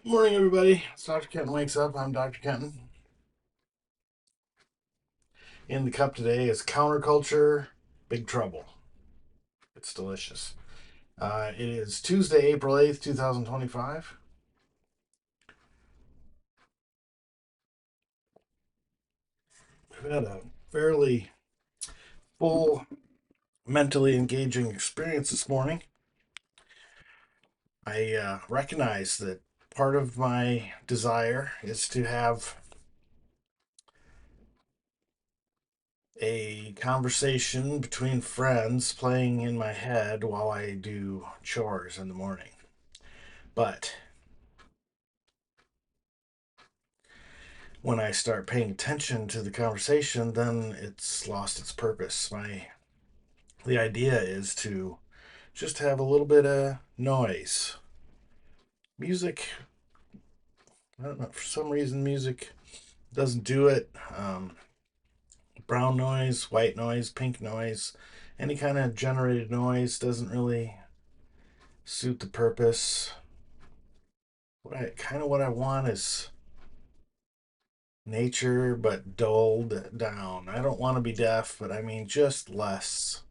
Morning, everybody. It's Dr. Kenton Wakes Up. I'm Dr. Kenton. In the cup today is Counterculture Big Trouble. It's delicious. It is Tuesday, April 8th, 2025. I've had a fairly full, mentally engaging experience this morning. I recognize that part of my desire is to have a conversation between friends playing in my head while I do chores in the morning. But when I start paying attention to the conversation, then it's lost its purpose. The idea is to just have a little bit of noise. Music, I don't know, for some reason music doesn't do it. Brown noise, white noise, pink noise, any kind of generated noise doesn't really suit the purpose. What I want is nature but dulled down. I don't want to be deaf, but I mean just less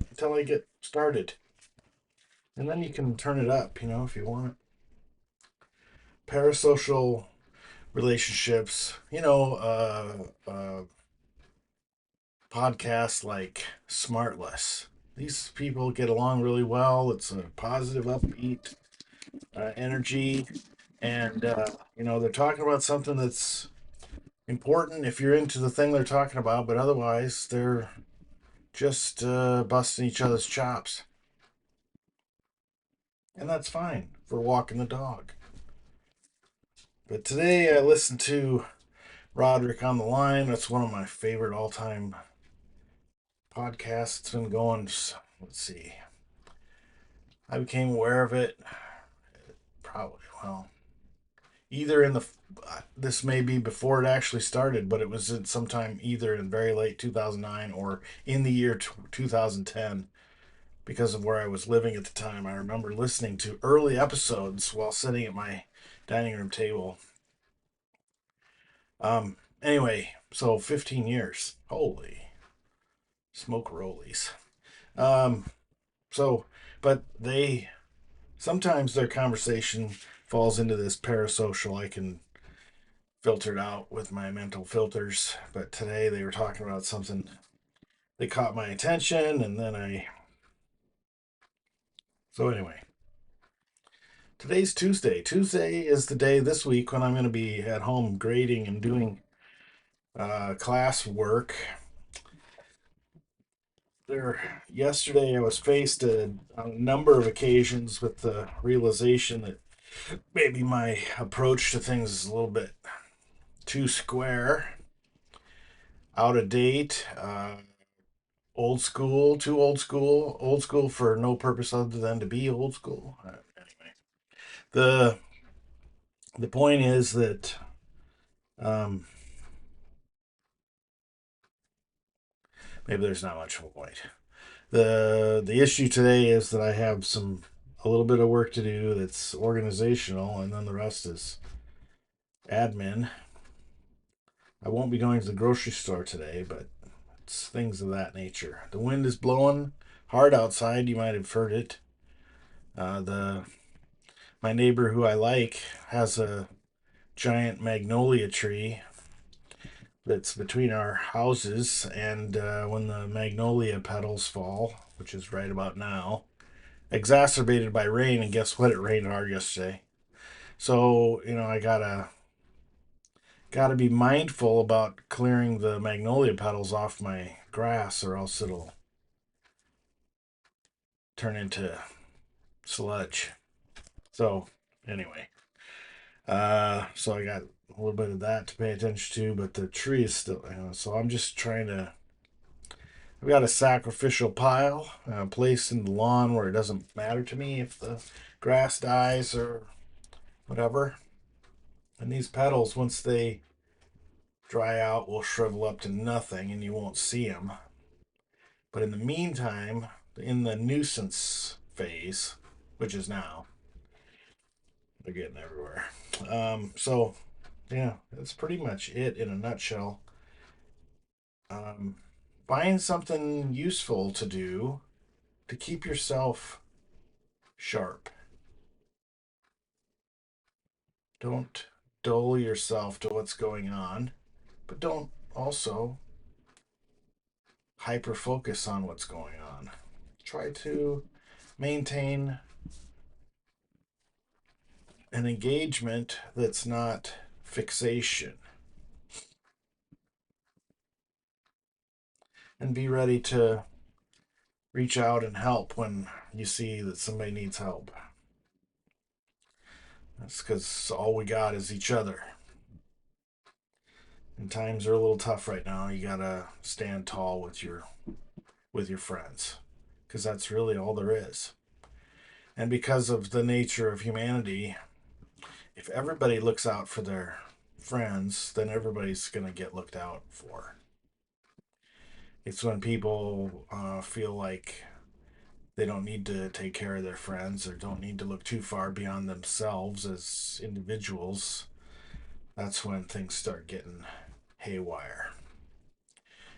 until I get started. And then you can turn it up, if you want. Parasocial relationships, podcasts like Smartless. These people get along really well. It's a positive, upbeat energy. And, they're talking about something that's important if you're into the thing they're talking about, but otherwise, they're just busting each other's chops. And that's fine for walking the dog. But today I listened to Roderick on the Line. That's one of my favorite all time podcasts. It's been going, let's see. I became aware of it probably, well, either in the, this may be before it actually started, but it was sometime either in very late 2009 or in the year 2010 because of where I was living at the time. I remember listening to early episodes while sitting at my dining room table. Anyway, so 15 years. Holy smoke rollies. Um, so, but they sometimes their conversation falls into this parasocial. I can filter it out with my mental filters, but today they were talking about something that caught my attention, and then So anyway, today's Tuesday. Tuesday is the day this week when I'm going to be at home grading and doing class work. Yesterday I was faced on a number of occasions with the realization that maybe my approach to things is a little bit too square, out of date, old school, too old school for no purpose other than to be old school. Anyway, the the point is that um, maybe there's not much of a point. The issue today is that I have a little bit of work to do that's organizational, and then the rest is admin. I won't be going to the grocery store today, but it's things of that nature. The wind is blowing hard outside. You might have heard it. The My neighbor who I like has a giant magnolia tree that's between our houses, and when the magnolia petals fall, which is right about now, exacerbated by rain, and guess what? It rained hard yesterday. So I gotta be mindful about clearing the magnolia petals off my grass, or else it'll turn into sludge. So anyway, so I got a little bit of that to pay attention to, but the tree is still, so I'm just trying to. I've got a sacrificial pile placed in the lawn where it doesn't matter to me if the grass dies or whatever. And these petals, once they dry out, will shrivel up to nothing and you won't see them. But in the meantime, in the nuisance phase, which is now, They're getting everywhere. So yeah, that's pretty much it in a nutshell. Um, Find something useful to do to keep yourself sharp. Don't dull yourself to what's going on, but don't also hyper focus on what's going on. Try to maintain an engagement that's not fixation, and be ready to reach out and help when you see that somebody needs help. That's because all we got is each other. And times are a little tough right now. You gotta stand tall with your friends, because that's really all there is. And because of the nature of humanity, if everybody looks out for their friends, then everybody's gonna get looked out for. It's when people feel like they don't need to take care of their friends or don't need to look too far beyond themselves as individuals. That's when things start getting haywire.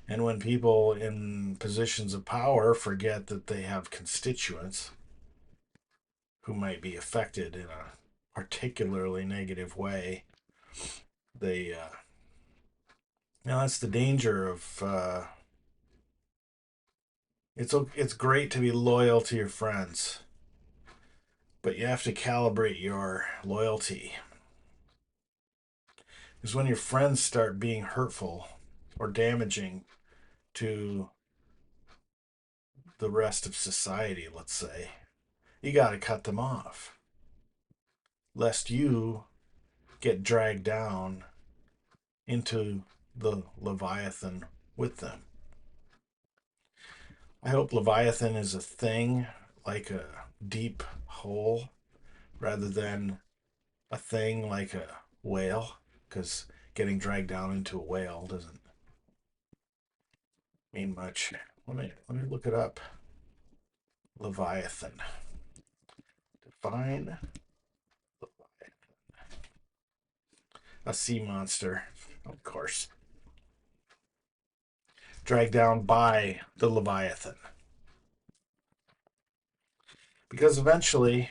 And when people in positions of power forget that they have constituents who might be affected in a particularly negative way, they, that's the danger of. It's great to be loyal to your friends, but you have to calibrate your loyalty. Because when your friends start being hurtful or damaging to the rest of society, let's say, you got to cut them off, lest you get dragged down into the Leviathan with them. I hope Leviathan is a thing, like a deep hole, rather than a thing like a whale, because getting dragged down into a whale doesn't mean much. Let me look it up. Leviathan. Define a sea monster, of course. Dragged down by the Leviathan. Because eventually,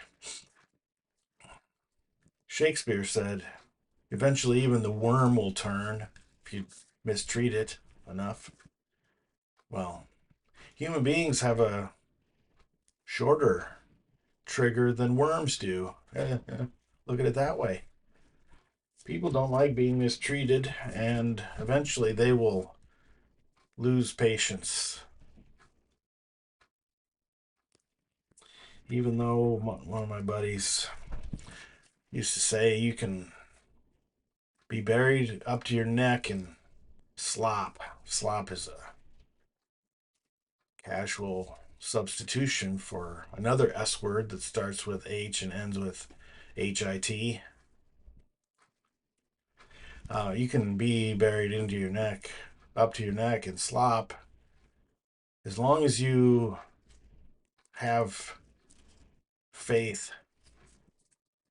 Shakespeare said, eventually even the worm will turn if you mistreat it enough. Well, human beings have a shorter trigger than worms do. Look at it that way. People don't like being mistreated, and eventually they will lose patience. Even though one of my buddies used to say you can be buried up to your neck in slop. Slop is a casual substitution for another S word that starts with H and ends with HIT. You can be buried into your neck, up to your neck in slop, as long as you have faith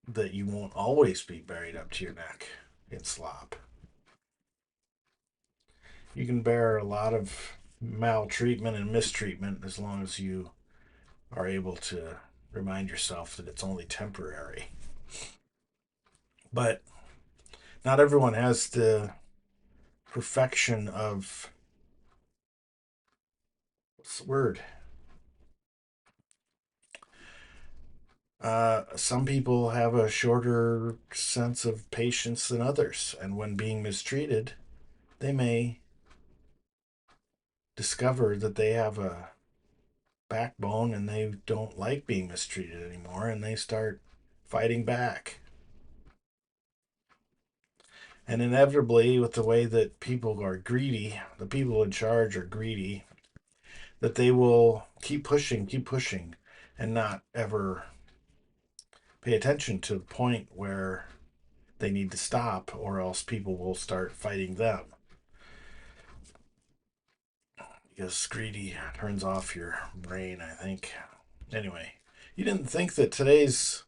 that you won't always be buried up to your neck in slop. You can bear a lot of maltreatment and mistreatment as long as you are able to remind yourself that it's only temporary. But not everyone has the perfection of, what's the word? Some people have a shorter sense of patience than others, and when being mistreated, they may discover that they have a backbone and they don't like being mistreated anymore, and they start fighting back. And inevitably, with the way that people are greedy, the people in charge are greedy, that they will keep pushing, and not ever pay attention to the point where they need to stop, or else people will start fighting them. Because greedy turns off your brain, I think. Anyway, you didn't think that today's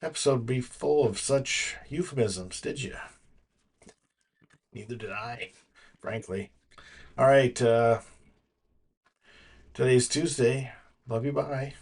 episode be full of such euphemisms, did you? Neither did I, frankly. All right, today's Tuesday. Love you, bye.